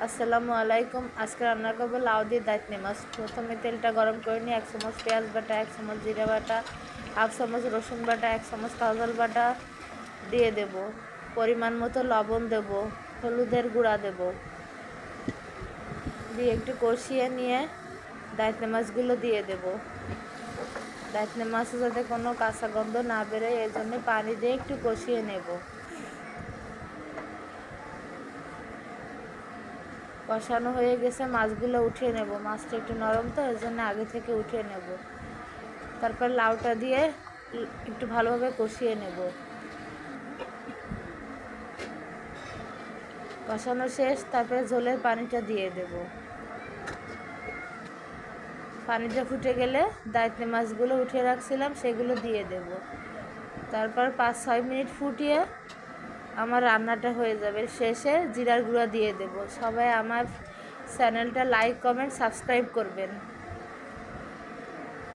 আসসালামু আলাইকুম। আজকে রান্না করবো লাউ দিয়ে দাইতনে মাছ। প্রথমে তেলটা গরম করে নিয়ে 1 চামচ পেঁয়াজ বাটা, 1 চামচ জিরা বাটা, হাফ চামচ রসুন বাটা, 1 চামচ কাঁচাল বাটা দিয়ে দেব। পরিমাণ মতো লবণ দেব, হলুদের গুঁড়া দেব, দিয়ে একটু কষিয়ে নিয়ে দাইতনে মাছগুলো দিয়ে দেব। দাইতনে মাছে যাতে কোনো কাঁচা গন্ধ না বেরোয় এই জন্য পানি দিয়ে একটু কষিয়ে নেব। কষানো হয়ে গেছে, মাছগুলো উঠিয়ে নেব। মাছটা একটু নরম তো এর জন্য আগে থেকে উঠিয়ে নেব। তারপর লাউটা দিয়ে একটু ভালোভাবে কষিয়ে নেব। কষানো শেষ, তারপরে ঝোলের পানিটা দিয়ে দেব। পানিটা ফুটে গেলে দাইতনে মাছগুলো উঠিয়ে রাখছিলাম সেগুলো দিয়ে দেব। তারপর 5-6 মিনিট ফুটিয়ে আমার রান্নাটা হয়ে যাবে। শেষে জিরার গুঁড়া দিয়ে দেব। সবাই আমার চ্যানেলটা লাইক, কমেন্ট, সাবস্ক্রাইব করবেন।